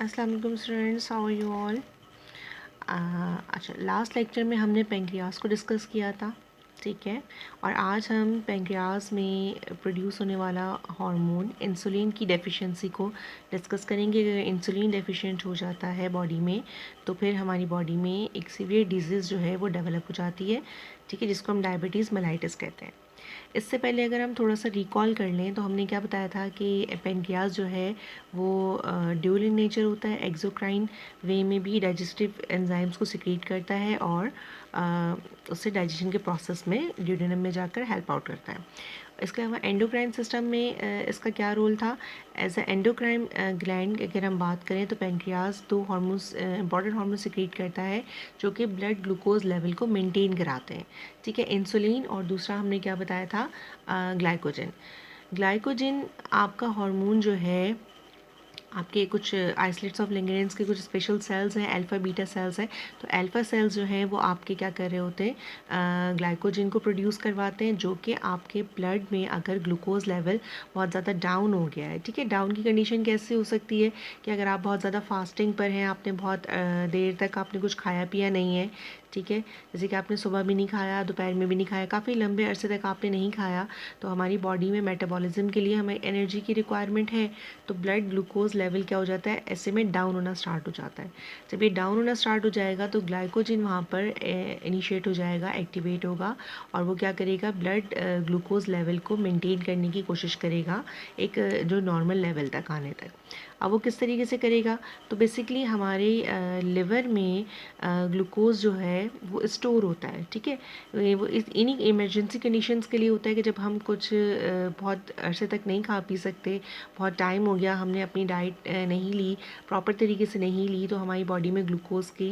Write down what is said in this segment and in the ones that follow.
अस्सलाम वालेकुम students, how are you all. अच्छा, लास्ट लेक्चर में हमने पेंक्रियास को डिस्कस किया था, ठीक है। और आज हम पेंक्रियास में प्रोड्यूस होने वाला हार्मोन इंसुलिन की डेफिशिएंसी को डिस्कस करेंगे। अगर इंसुलिन डेफिशिएंट हो जाता है बॉडी में तो फिर हमारी बॉडी में एक सीवियर डिजीज़ जो है वो डेवलप हो जाती है, ठीक है, जिसको हम डायबिटीज़ मेलाइटिस कहते हैं। इससे पहले अगर हम थोड़ा सा रिकॉल कर लें तो हमने क्या बताया था कि पेनक्रियास जो है वो ड्यूल इन नेचर होता है, एक्सोक्राइन वे में भी डाइजेस्टिव एंजाइम्स को सिक्रीट करता है और उससे डाइजेशन के प्रोसेस में ड्यूडेनम में जाकर हेल्प आउट करता है। इसके अलावा एंडोक्राइन सिस्टम में इसका क्या रोल था। एज अ एंडोक्राइन ग्लैंड अगर हम बात करें तो पेनक्रियास दो हार्मोन्स इंपॉर्टेंट हार्मोन सिक्रीट करता है जो कि ब्लड ग्लूकोज लेवल को मेंटेन कराते हैं, ठीक है, इंसुलिन और दूसरा हमने क्या बताया था, ग्लाइकोजन। ग्लाइकोजन आपका हार्मोन जो है आपके कुछ आइसोलेट्स ऑफ लिंगरेंस के कुछ स्पेशल सेल्स हैं, अल्फा बीटा सेल्स हैं। तो अल्फा सेल्स जो हैं वो आपके क्या कर रहे होते हैं, ग्लाइकोजन को प्रोड्यूस करवाते हैं, जो कि आपके ब्लड में अगर ग्लूकोज लेवल बहुत ज़्यादा डाउन हो गया है, ठीक है। डाउन की कंडीशन कैसे हो सकती है कि अगर आप बहुत ज़्यादा फास्टिंग पर हैं, आपने बहुत देर तक आपने कुछ खाया पिया नहीं है, ठीक है, जैसे कि आपने सुबह भी नहीं खाया, दोपहर में भी नहीं खाया, काफ़ी लंबे अरसे तक आपने नहीं खाया, तो हमारी बॉडी में मेटाबॉलिज्म के लिए हमें एनर्जी की रिक्वायरमेंट है, तो ब्लड ग्लूकोज लेवल क्या हो जाता है, ऐसे में डाउन होना स्टार्ट हो जाता है। जब ये डाउन होना स्टार्ट हो जाएगा तो ग्लाइकोजन वहाँ पर इनिशिएट हो जाएगा, एक्टिवेट होगा और वो क्या करेगा, ब्लड ग्लूकोज लेवल को मेंटेन करने की कोशिश करेगा एक जो नॉर्मल लेवल तक आने तक। अब वो किस तरीके से करेगा, तो बेसिकली हमारे लिवर में ग्लूकोज जो है वो स्टोर होता है, ठीक है। वो इन्हीं इमरजेंसी कंडीशंस के लिए होता है कि जब हम कुछ बहुत अरसे तक नहीं खा पी सकते, बहुत टाइम हो गया, हमने अपनी डाइट नहीं ली, प्रॉपर तरीके से नहीं ली, तो हमारी बॉडी में ग्लूकोज की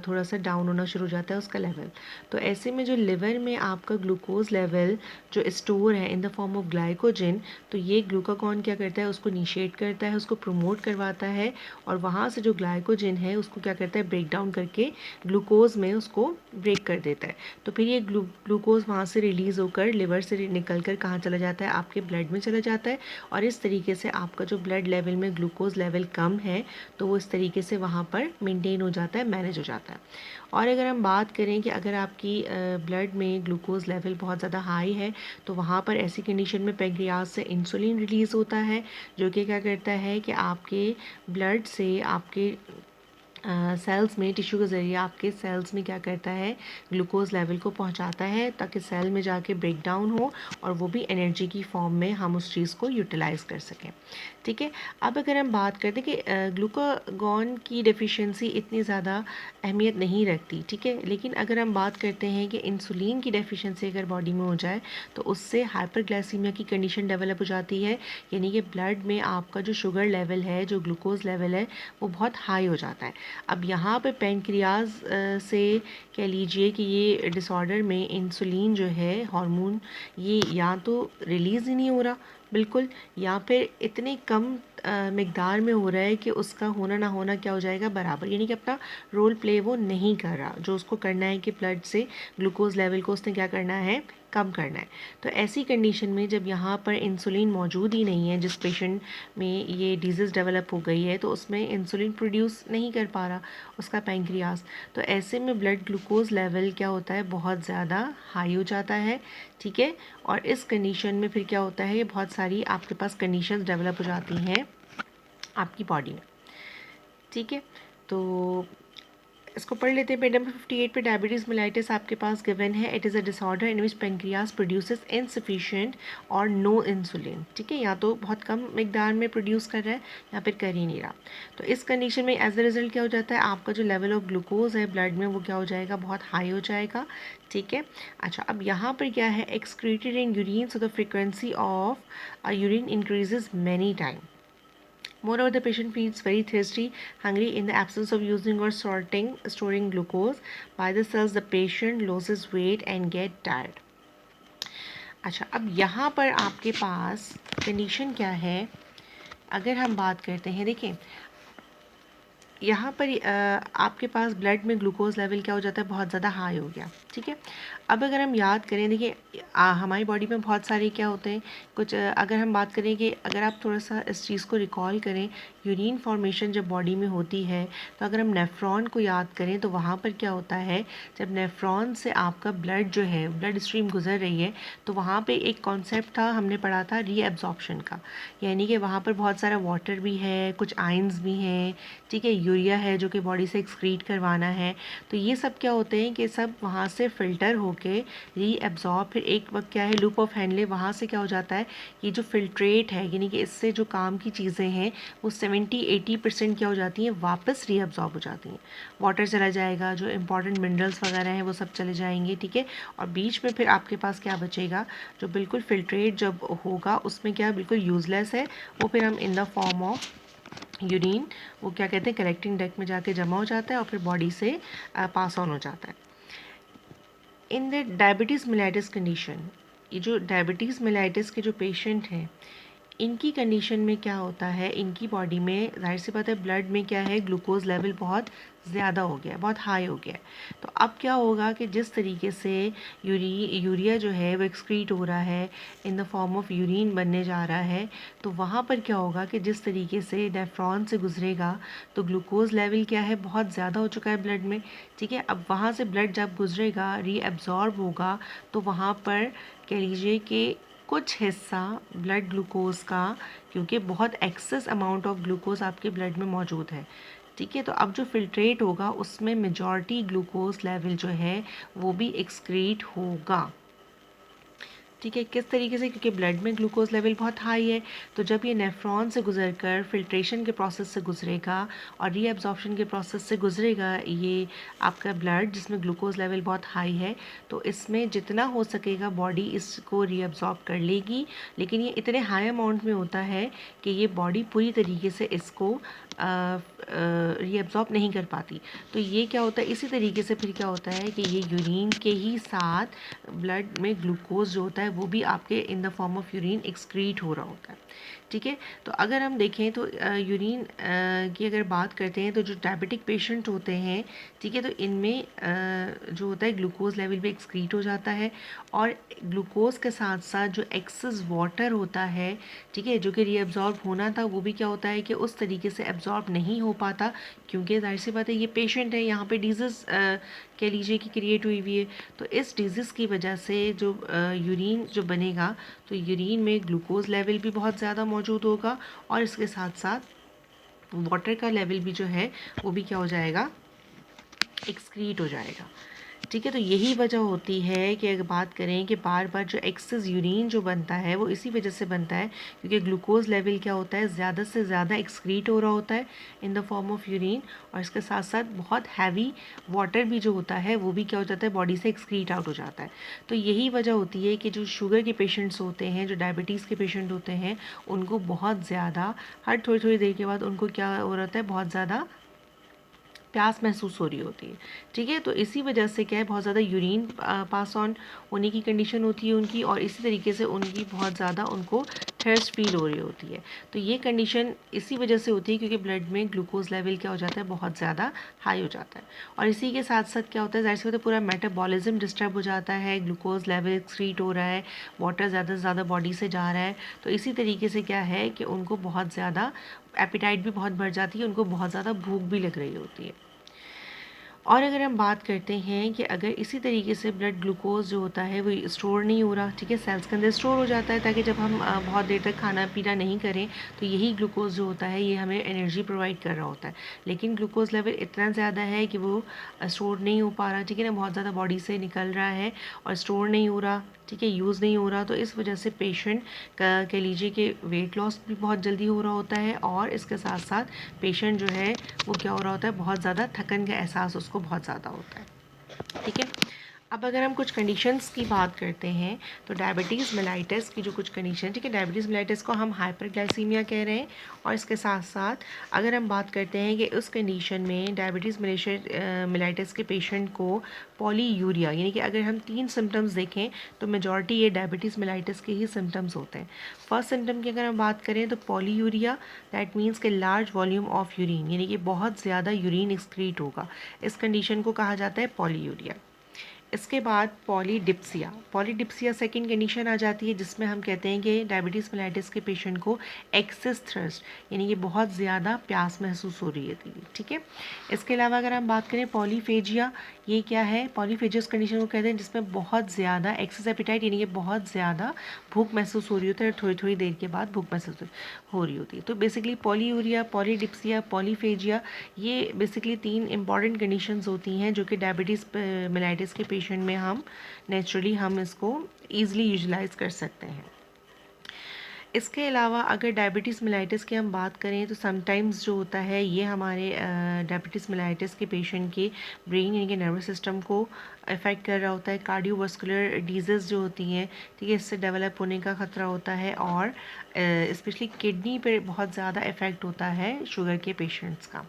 थोड़ा सा डाउन होना शुरू हो जाता है उसका लेवल। तो ऐसे में जो लिवर में आपका ग्लूकोज लेवल जो स्टोर है in the form of glycogen, तो ये ग्लूकागॉन क्या करता है, उसको इनिशिएट करता है, उसको प्रमोट करवाता है और वहाँ से जो ग्लाइकोजन है उसको क्या करता है, ब्रेक डाउन करके ग्लूकोज में उसको ब्रेक कर देता है। तो फिर ये ग्लूकोज वहाँ से रिलीज़ होकर लिवर से निकल कर कहाँ चला जाता है, आपके ब्लड में चला जाता है और इस तरीके से आपका जो ब्लड लेवल में ग्लूकोज लेवल कम है तो वो इस तरीके से वहाँ पर मेंटेन हो जाता है, मैनेज हो जाता है। और अगर हम बात करें कि अगर आपकी ब्लड में ग्लूकोज लेवल बहुत ज़्यादा हाई है तो वहाँ पर ऐसी कंडीशन में पेंक्रियास से इंसुलिन रिलीज़ होता है, जो कि क्या करता है कि आपके ब्लड से आपके सेल्स में, टिश्यू के ज़रिए आपके सेल्स में क्या करता है, ग्लूकोज लेवल को पहुंचाता है ताकि सेल में जाके ब्रेक डाउन हो और वो भी एनर्जी की फॉर्म में हम उस चीज़ को यूटिलाइज़ कर सकें, ठीक है। अब अगर हम बात करते हैं कि ग्लूकागॉन की डेफिशिएंसी इतनी ज़्यादा अहमियत नहीं रखती, ठीक है, लेकिन अगर हम बात करते हैं कि इंसुलिन की डेफिशिएंसी अगर बॉडी में हो जाए तो उससे हाइपरग्लाइसीमिया की कंडीशन डेवलप हो जाती है, यानी कि ब्लड में आपका जो शुगर लेवल है, जो ग्लूकोज लेवल है, वो बहुत हाई हो जाता है। अब यहाँ पे पेनक्रियाज से कह लीजिए कि ये डिसऑर्डर में इंसुलिन जो है हार्मोन, ये या तो रिलीज़ ही नहीं हो रहा बिल्कुल, या फिर इतने कम मिकदार में हो रहा है कि उसका होना ना होना क्या हो जाएगा, बराबर, यानी कि अपना रोल प्ले वो नहीं कर रहा जो उसको करना है कि ब्लड से ग्लूकोज लेवल को उसने क्या करना है, कम करना है। तो ऐसी कंडीशन में जब यहाँ पर इंसुलिन मौजूद ही नहीं है, जिस पेशेंट में ये डिजीज़ डेवलप हो गई है, तो उसमें इंसुलिन प्रोड्यूस नहीं कर पा रहा उसका पैंक्रियास, तो ऐसे में ब्लड ग्लूकोज लेवल क्या होता है, बहुत ज़्यादा हाई हो जाता है, ठीक है। और इस कंडीशन में फिर क्या होता है, बहुत सारी आपके पास कंडीशंस डेवलप हो जाती हैं आपकी बॉडी में, ठीक है। तो इसको पढ़ लेते हैं। पेज नंबर 58 पे डायबिटीज़ मेलाइटिस आपके पास गिवन है। It is a disorder in which pancreas produces insufficient और नो इंसुलिन, ठीक है, या तो बहुत कम मिकदार में प्रोड्यूस कर रहा है या फिर कर ही नहीं रहा। तो इस कंडीशन में एज अ रिजल्ट क्या हो जाता है, आपका जो लेवल ऑफ ग्लूकोज है ब्लड में वो क्या हो जाएगा, बहुत हाई हो जाएगा, ठीक है। अच्छा, अब यहाँ पर क्या है, excreted in urine, so the frequency of urine increases many time. Moreover, the patient feels very thirsty, hungry in the absence of using or storing glucose by the cells. The patient loses weight and get tired. अच्छा, अब यहाँ पर आपके पास condition क्या है, अगर हम बात करते हैं, देखिए यहाँ पर आपके पास ब्लड में ग्लूकोज लेवल क्या हो जाता है, बहुत ज़्यादा हाई हो गया। ठीक है, अब अगर हम याद करें, देखिए हमारी बॉडी में बहुत सारे क्या होते हैं कुछ, अगर हम बात करें कि अगर आप थोड़ा सा इस चीज़ को रिकॉल करें, यूरिन फॉर्मेशन जब बॉडी में होती है तो अगर हम नेफ्रॉन को याद करें तो वहाँ पर क्या होता है, जब नेफ्रॉन से आपका ब्लड जो है, ब्लड स्ट्रीम गुजर रही है, तो वहाँ पे एक कॉन्सेप्ट था, हमने पढ़ा था रीएब्जॉर्प्शन का, यानी कि वहाँ पर बहुत सारा वाटर भी है, कुछ आयंस भी हैं, ठीक है, यूरिया है जो कि बॉडी से एक्सक्रीट करवाना है। तो ये सब क्या होते हैं कि सब वहाँ से फ़िल्टर होके रीएब्जॉर्ब, फिर एक वक्त क्या है लूप ऑफ हैंडले, वहाँ से क्या हो जाता है, ये जो फिल्ट्रेट है, यानी कि इससे जो काम की चीज़ें हैं वो 70-80% क्या हो जाती हैं, वापस रीअब्जॉर्ब हो जाती हैं। वाटर चला जाएगा, जो इंपॉर्टेंट मिनरल्स वगैरह हैं वो सब चले जाएंगे। ठीक है, और बीच में फिर आपके पास क्या बचेगा, जो बिल्कुल फिल्ट्रेट जब होगा उसमें क्या बिल्कुल यूज़लेस है, वो फिर हम in the form of urine, वो क्या कहते हैं, कलेक्टिंग डक्ट में जाके जमा हो जाता है और फिर बॉडी से पास ऑन हो जाता है। In the diabetes mellitus condition, ये जो डायबिटीज़ मेलाइटिस के जो पेशेंट हैं, इनकी कंडीशन में क्या होता है, इनकी बॉडी में जाहिर सी बात है ब्लड में क्या है, ग्लूकोज लेवल बहुत ज़्यादा हो गया है, बहुत हाई हो गया है। तो अब क्या होगा कि जिस तरीके से यूरिया जो है वो एक्सक्रीट हो रहा है, in the form of urine बनने जा रहा है, तो वहाँ पर क्या होगा कि जिस तरीके से नेफ्रॉन से गुजरेगा तो ग्लूकोज लेवल क्या है, बहुत ज़्यादा हो चुका है ब्लड में। ठीक है, अब वहाँ से ब्लड जब गुजरेगा, रीअब्जॉर्ब होगा, तो वहाँ पर कह लीजिए कि कुछ हिस्सा ब्लड ग्लूकोज का, क्योंकि बहुत एक्सेस अमाउंट ऑफ ग्लूकोज आपके ब्लड में मौजूद है। ठीक है, तो अब जो फिल्ट्रेट होगा उसमें मेजॉरिटी ग्लूकोज लेवल जो है वो भी एक्सक्रीट होगा। ठीक है, किस तरीके से, क्योंकि ब्लड में ग्लूकोज लेवल बहुत हाई है, तो जब ये नेफ्रॉन से गुजरकर फिल्ट्रेशन के प्रोसेस से गुजरेगा और रीअब्जॉर्प्शन के प्रोसेस से गुजरेगा ये आपका ब्लड जिसमें ग्लूकोज लेवल बहुत हाई है, तो इसमें जितना हो सकेगा बॉडी इसको रीअब्जॉर्ब कर लेगी, लेकिन ये इतने हाई अमाउंट में होता है कि ये बॉडी पूरी तरीके से इसको रीअब्जॉर्ब नहीं कर पाती। तो ये क्या होता है, इसी तरीके से फिर क्या होता है कि ये यूरिन के ही साथ ब्लड में ग्लूकोज जो होता है वो भी आपके in the form of urine excrete हो रहा होता है। ठीक है, तो अगर हम देखें तो यूरिन की अगर बात करते हैं तो जो डायबिटिक पेशेंट होते हैं, ठीक है, तो इनमें जो होता है ग्लूकोज लेवल भी एक्सक्रीट हो जाता है, और ग्लूकोज के साथ साथ जो एक्सेस वाटर होता है, ठीक है, जो कि रीअब्जॉर्ब होना था, वो भी क्या होता है कि उस तरीके से एब्जॉर्ब नहीं हो पाता, क्योंकि जाहिर सी बात है ये पेशेंट है, यहाँ पे डिजीज़ कह लीजिए कि क्रिएट हुई हुई है। तो इस डिजीज़ की वजह से जो यूरिन जो बनेगा, तो यूरिन में ग्लूकोज लेवल भी बहुत ज़्यादा मौजूद होगा, और इसके साथ साथ वाटर का लेवल भी जो है वो भी क्या हो जाएगा, एक्सक्रीट हो जाएगा। ठीक है, तो यही वजह होती है कि अगर बात करें कि बार बार जो एक्सेस यूरिन जो बनता है वो इसी वजह से बनता है, क्योंकि ग्लूकोज लेवल क्या होता है, ज़्यादा से ज़्यादा एक्सक्रीट हो रहा होता है in the form of urine, और इसके साथ साथ बहुत हैवी वाटर भी जो होता है वो भी क्या हो जाता है, बॉडी से एक्सक्रीट आउट हो जाता है। तो यही वजह होती है कि जो शुगर के पेशेंट्स होते हैं, जो डायबिटीज़ के पेशेंट होते हैं, उनको बहुत ज़्यादा हर थोड़ी थोड़ी देर के बाद उनको क्या हो रहा है, बहुत ज़्यादा प्यास महसूस हो रही होती है। ठीक है, तो इसी वजह से क्या है, बहुत ज़्यादा यूरिन पास ऑन होने की कंडीशन होती है उनकी, और इसी तरीके से उनकी बहुत ज़्यादा उनको थर्स्ट फील हो रही होती है। तो ये कंडीशन इसी वजह से होती है क्योंकि ब्लड में ग्लूकोज लेवल क्या हो जाता है, बहुत ज़्यादा हाई हो जाता है, और इसी के साथ साथ क्या होता है, जाहिर सी बात है पूरा मेटाबॉलिज्म डिस्टर्ब हो जाता है, ग्लूकोज लेवल एक्सक्रीट हो रहा है, वाटर ज़्यादा से ज़्यादा बॉडी से जा रहा है, तो इसी तरीके से क्या है कि उनको बहुत ज़्यादा एपिटाइट भी बहुत बढ़ जाती है, उनको बहुत ज़्यादा भूख भी लग रही होती है। और अगर हम बात करते हैं कि अगर इसी तरीके से ब्लड ग्लूकोज जो होता है वो स्टोर नहीं हो रहा, ठीक है, सेल्स के अंदर स्टोर हो जाता है, ताकि जब हम बहुत देर तक खाना पीना नहीं करें तो यही ग्लूकोज जो होता है ये हमें एनर्जी प्रोवाइड कर रहा होता है, लेकिन ग्लूकोज लेवल इतना ज़्यादा है कि वो स्टोर नहीं हो पा रहा, ठीक है ना, बहुत ज़्यादा बॉडी से निकल रहा है और स्टोर नहीं हो रहा, ठीक है, यूज़ नहीं हो रहा, तो इस वजह से पेशेंट का कह लीजिए कि वेट लॉस भी बहुत जल्दी हो रहा होता है, और इसके साथ साथ पेशेंट जो है वो क्या हो रहा होता है, बहुत ज़्यादा थकन का एहसास उसको बहुत ज़्यादा होता है। ठीक है, अब अगर हम कुछ कंडीशंस की बात करते हैं तो डायबिटीज़ मेलाइटिस की जो कुछ कंडीशन, ठीक है, डायबिटीज़ मेलाइटिस को हम हाइपरग्लाइसीमिया कह रहे हैं। और इसके साथ साथ अगर हम बात करते हैं कि उस कंडीशन में डायबिटीज़ मेलाइटिस के पेशेंट को पॉलीयूरिया, यानी कि अगर हम 3 सिम्टम्स देखें तो मेजॉरिटी ये डायबिटीज़ मेलाइटिस के ही सिम्टम्स होते हैं। फर्स्ट सिम्टम की अगर हम बात करें तो पॉलीयूरिया, दैट मीन्स कि लार्ज वॉल्यूम ऑफ यूरिन, यानी कि बहुत ज़्यादा यूरिन एक्सक्रीट होगा। इस कंडीशन को कहा जाता है पॉलीयूरिया। इसके बाद पॉलीडिप्सिया, पॉलीडिप्सिया सेकेंड कंडीशन आ जाती है जिसमें हम कहते हैं कि डायबिटीज़ मेलाइटिस के पेशेंट को एक्सेस थ्रस्ट, यानी कि बहुत ज़्यादा प्यास महसूस हो रही है, ठीक है। इसके अलावा अगर हम बात करें पॉलीफेजिया, ये क्या है, पॉलीफेजियस कंडीशन को कहते हैं जिसमें बहुत ज़्यादा एक्सेस एपिटाइट, यानी कि बहुत ज़्यादा भूख महसूस हो रही होती है और थोड़ी थोड़ी देर के बाद भूख महसूस हो रही होती है। तो बेसिकली पॉलीयूरिया, पॉलीडिप्सिया, पॉलीफेजिया, ये बेसिकली 3 इंपॉर्टेंट कंडीशंस होती हैं जो कि डायबिटीज़ मेलाइटिस के पेशेंट में हम नेचुरली हम इसको ईज़िली यूटिलाइज़ कर सकते हैं। इसके अलावा अगर डायबिटीज़ मेलाइटिस की हम बात करें तो समटाइम्स जो होता है ये हमारे डायबिटीज़ मेलाइटिस के पेशेंट के ब्रेन यानी कि नर्वस सिस्टम को अफेक्ट कर रहा होता है। कार्डियोवास्कुलर डिजीज़ जो होती हैं, ठीक है, इससे डेवलप होने का ख़तरा होता है और स्पेशली किडनी पर बहुत ज़्यादा इफ़ेक्ट होता है शुगर के पेशेंट्स का।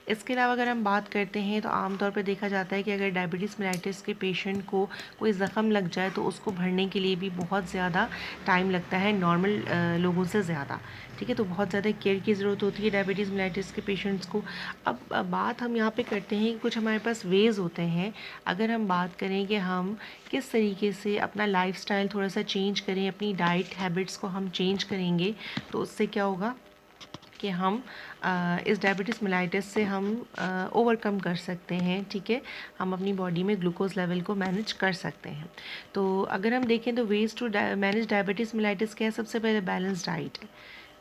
इसके अलावा अगर हम बात करते हैं तो आमतौर पर देखा जाता है कि अगर डायबिटीज़ मेलाइटिस के पेशेंट को कोई ज़ख़म लग जाए तो उसको भरने के लिए भी बहुत ज़्यादा टाइम लगता है नॉर्मल लोगों से ज़्यादा, ठीक है। तो बहुत ज़्यादा केयर की ज़रूरत होती है डायबिटीज़ मेलाइटिस के पेशेंट्स को। अब बात हम यहाँ पे करते हैं कि कुछ हमारे पास वेज़ होते हैं। अगर हम बात करें कि हम किस तरीके से अपना लाइफ़स्टाइल थोड़ा सा चेंज करें, अपनी डाइट हैबिट्स को हम चेंज करेंगे तो उससे क्या होगा कि हम इस डायबिटीज़ मेलाइटिस से हम ओवरकम कर सकते हैं, ठीक है। हम अपनी बॉडी में ग्लूकोज लेवल को मैनेज कर सकते हैं। तो अगर हम देखें तो ways to manage diabetes mellitus क्या है, सबसे पहले बैलेंस डाइट है,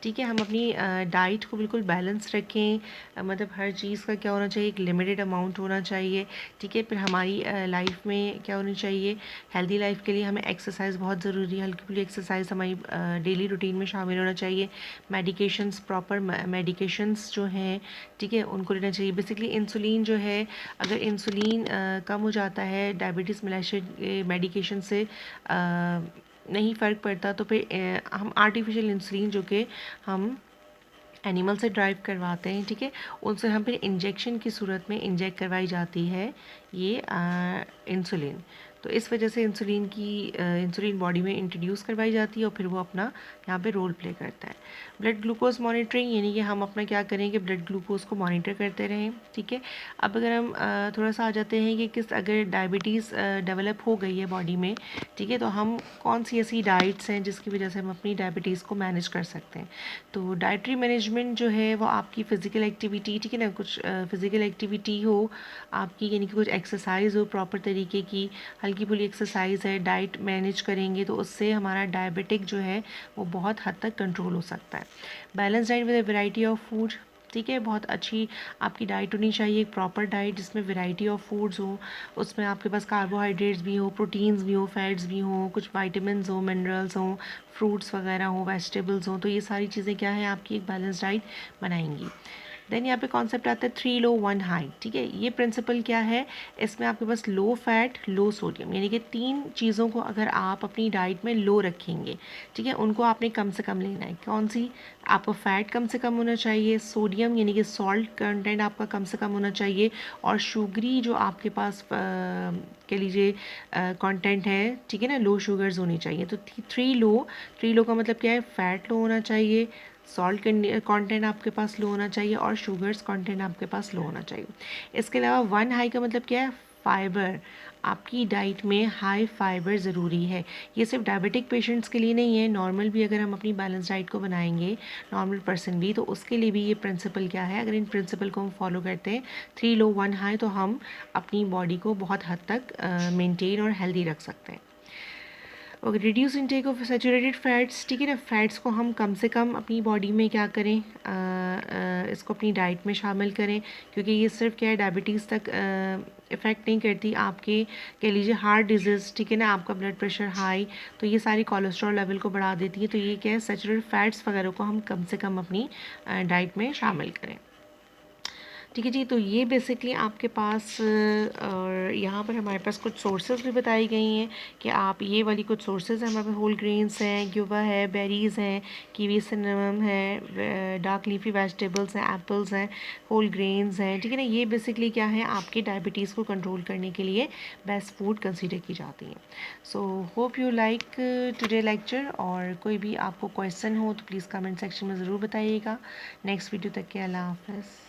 ठीक है। हम अपनी डाइट को बिल्कुल बैलेंस रखें, मतलब हर चीज़ का क्या होना चाहिए, एक लिमिटेड अमाउंट होना चाहिए, ठीक है। फिर हमारी लाइफ में क्या होनी चाहिए, हेल्दी लाइफ के लिए हमें एक्सरसाइज बहुत ज़रूरी है, हल्की फुल्की एक्सरसाइज हमारी डेली रूटीन में शामिल होना चाहिए। मेडिकेशंस, प्रॉपर मेडिकेशंस जो हैं, ठीक है, उनको लेना चाहिए। बेसिकली इंसुलिन जो है, अगर इंसुलिन कम हो जाता है डायबिटीज़ मेडिकेशन से नहीं फ़र्क पड़ता तो फिर हम आर्टिफिशियल इंसुलिन जो कि हम एनिमल से ड्राइव करवाते हैं, ठीक है, उनसे हम फिर इंजेक्शन की सूरत में इंजेक्ट करवाई जाती है ये इंसुलिन। तो इस वजह से इंसुलिन बॉडी में इंट्रोड्यूस करवाई जाती है और फिर वो अपना यहाँ पे रोल प्ले करता है। ब्लड ग्लूकोज मॉनिटरिंग, यानी कि हम अपना क्या करें कि ब्लड ग्लूकोज को मॉनिटर करते रहें, ठीक है। अब अगर हम थोड़ा सा आ जाते हैं कि अगर डायबिटीज़ डेवलप हो गई है बॉडी में, ठीक है, तो हम कौन सी ऐसी डाइट्स हैं जिसकी वजह से हम अपनी डायबिटीज़ को मैनेज कर सकते हैं। तो डाइटरी मैनेजमेंट जो है वो आपकी फ़िज़िकल एक्टिविटी, ठीक है ना, कुछ फ़िज़िकल एक्टिविटी हो आपकी, यानी कि कुछ एक्सरसाइज हो प्रॉपर तरीके की, हल्की फुल्की एक्सरसाइज है, डाइट मैनेज करेंगे तो उससे हमारा डायबिटिक जो है वो बहुत हद तक कंट्रोल हो सकता है। Balance diet with a variety of food, ठीक है, बहुत अच्छी आपकी डाइट होनी चाहिए, एक प्रॉपर डाइट जिसमें वैरायटी ऑफ फूड्स हो, उसमें आपके पास कार्बोहाइड्रेट्स भी हो, प्रोटीन्स भी हो, फैट्स भी हो, कुछ वाइटामिन्स हो, मिनरल्स हो, फ्रूट्स वगैरह हो, वेजिटेबल्स हो, तो ये सारी चीज़ें क्या है आपकी एक बैलेंस डाइट बनाएंगी। देन यहाँ पे कॉन्सेप्ट आता है 3 लो 1 हाई, ठीक है। ये प्रिंसिपल क्या है, इसमें आपके पास लो फैट लो सोडियम, यानी कि 3 चीज़ों को अगर आप अपनी डाइट में लो रखेंगे, ठीक है, उनको आपने कम से कम लेना है। कौन सी, आपका फ़ैट कम से कम होना चाहिए, सोडियम यानी कि सॉल्ट कंटेंट आपका कम से कम होना चाहिए, और शुगरी जो आपके पास कह लीजिए कंटेंट है, ठीक है ना, लो शुगर्स होनी चाहिए। तो 3 लो का मतलब क्या है, फ़ैट लो होना चाहिए, सॉल्ट कंटेंट आपके पास लो होना चाहिए और शुगर्स कंटेंट आपके पास लो होना चाहिए। इसके अलावा 1 हाई का मतलब क्या है, फाइबर, आपकी डाइट में हाई फाइबर ज़रूरी है। ये सिर्फ डायबिटिक पेशेंट्स के लिए नहीं है, नॉर्मल भी अगर हम अपनी बैलेंस डाइट को बनाएंगे, नॉर्मल पर्सन भी, तो उसके लिए भी ये प्रिंसिपल क्या है, अगर इन प्रिंसिपल को हम फॉलो करते हैं 3 लो 1 हाई, तो हम अपनी बॉडी को बहुत हद तक मेनटेन और हेल्दी रख सकते हैं। और reduce intake of saturated fats, ठीक है ना, फैट्स को हम कम से कम अपनी बॉडी में क्या करें, इसको अपनी डाइट में शामिल करें, क्योंकि ये सिर्फ क्या है डायबिटीज़ तक इफ़ेक्ट नहीं करती, आपके कह लीजिए हार्ट डिजीज़, ठीक है ना, आपका ब्लड प्रेशर हाई, तो ये सारी कोलेस्ट्रॉल लेवल को बढ़ा देती है। तो ये क्या है, सैचुरेटेड फैट्स वगैरह को हम कम से कम अपनी डाइट में शामिल करें। ठीक है जी। तो ये बेसिकली आपके पास और यहाँ पर हमारे पास कुछ सोर्सेज भी बताई गई हैं कि आप ये वाली कुछ सोर्सेज हैं हमारे पास। होल ग्रेन्स हैं, ग्यूवा है, बेरीज़ हैं, कीवी सिनेमम है, डार्क लीफी वेजिटेबल्स हैं, एप्पल्स हैं, होल ग्रेन्स हैं। ठीक है ना, ये बेसिकली क्या है, आपकी डायबिटीज़ को कंट्रोल करने के लिए बेस्ट फूड कंसीडर की जाती हैं। So hope you like today lecture. और कोई भी आपको क्वेश्चन हो तो प्लीज़ कमेंट सेक्शन में ज़रूर बताइएगा। नेक्स्ट वीडियो तक के अल्लाह हाफ़िज़।